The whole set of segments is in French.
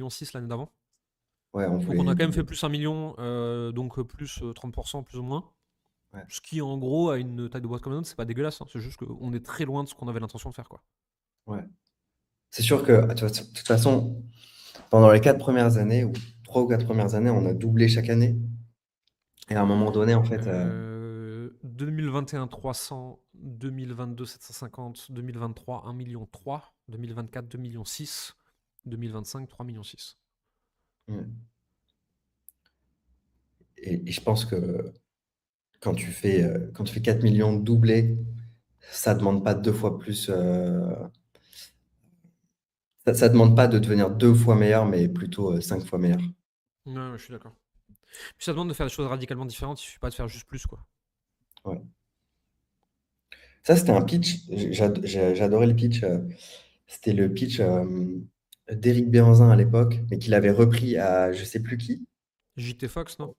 6 l'année d'avant. Ouais, on Donc on voulait a quand même fait doubler. plus 1 million, donc plus 30% plus ou moins. Ouais. Ce qui en gros, à une taille de boîte comme la nôtre, c'est pas dégueulasse, hein. C'est juste qu'on est très loin de ce qu'on avait l'intention de faire, quoi. Ouais. C'est sûr que, de toute façon, pendant les 4 premières années, ou 3 ou 4 premières années, on a doublé chaque année. Et à un moment donné, en fait, 2021 300, 2022 750, 2023 1 million 3, 2024 2 millions 6, 2025 3 millions 6. et je pense que quand tu fais 4 millions de doublés, ça demande pas 2 fois plus. Ça demande pas de devenir 2 fois meilleur, mais plutôt 5 fois meilleur. Ouais, je suis d'accord. Puis ça demande de faire des choses radicalement différentes, il suffit pas de faire juste plus, quoi. Ouais. Ça, c'était un pitch. J'adorais le pitch. C'était le pitch d'Éric Béhanzin à l'époque, mais qu'il avait repris à je sais plus qui. JT Fox, non?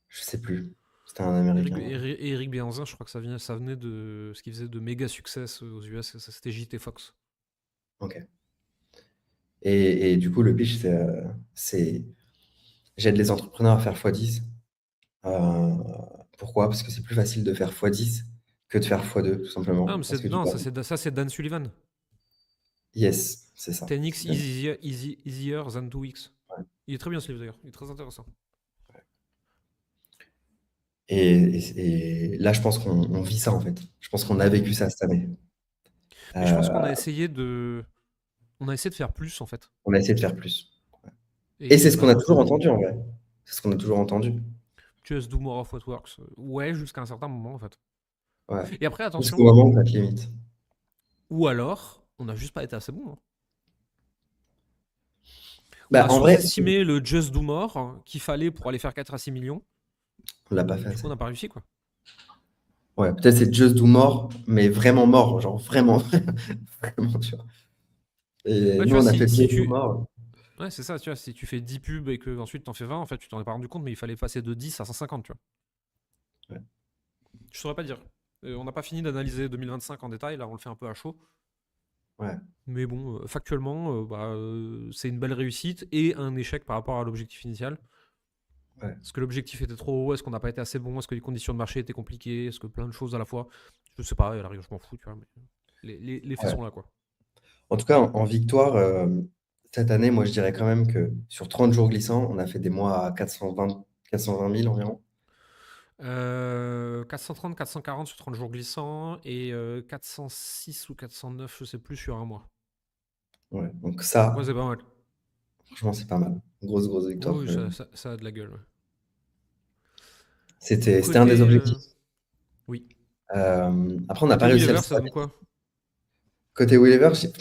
Je sais plus. C'était un Américain. Eric Béhanzin, je crois que ça venait de ce qu'il faisait de méga succès aux US, c'était JT Fox. Ok. Et du coup, le pitch, c'est j'aide les entrepreneurs à faire x10. Pourquoi? Parce que c'est plus facile de faire x10 que de faire x2, tout simplement. Ah, mais Parce que tu non, perds. ça c'est Dan Sullivan. Yes, c'est ça. 10x easier than 2x. Ouais. Il est très bien ce livre d'ailleurs, il est très intéressant. Et là, je pense qu'on vit ça, en fait. Je pense qu'on a vécu ça cette année. Mais je pense qu'on a essayé de faire plus, en fait. On a essayé de faire plus. Et Et c'est ce qu'on a toujours malheureusement, entendu, en vrai. C'est ce qu'on a toujours entendu. just do more of what works. Ouais, jusqu'à un certain moment, en fait. Ouais. Et après, Jusqu'au attention, moment où ça te limite. ou alors, on n'a juste pas été assez bon, hein. On Bah, a en vrai, sous-estimé le just do more qu'il fallait pour aller faire 4 à 6 millions. on l'a pas fait Du coup, on assez. n'a pas réussi, quoi. Ouais, peut-être c'est Just Do More, mais vraiment mort, genre vraiment, vraiment, tu vois. Et Ouais, tu nous, vois, on a fait Just Do More. Ouais, c'est ça, tu vois, si tu fais 10 pubs et que ensuite t'en fais 20, en fait, tu t'en es pas rendu compte, mais il fallait passer de 10 à 150, tu vois. Ouais. Je saurais pas dire. On n'a pas fini d'analyser 2025 en détail, là, on le fait un peu à chaud. Ouais. Mais bon, factuellement, c'est une belle réussite et un échec par rapport à l'objectif initial. Ouais. Est-ce que l'objectif était trop haut? Est-ce qu'on n'a pas été assez bon? Est-ce que les conditions de marché étaient compliquées? Est-ce que plein de choses à la fois? Je sais pas, à la rigueur, je m'en fous, tu vois, mais les faits Ouais. sont là, quoi. En tout cas, en victoire, cette année, moi, je dirais quand même que sur 30 jours glissants, on a fait des mois à 420 000 environ. 430, 440 sur 30 jours glissants et 406 ou 409, je sais plus, sur un mois. Ouais. Donc Ouais, ça, c'est pas mal. franchement, c'est pas mal. Grosse victoire. Oui, ça a de la gueule, ouais. C'était un des objectifs. Oui. Après, on n'a pas Côté réussi à le Unilever, ça donne stabiliser. quoi? Côté Wheeler,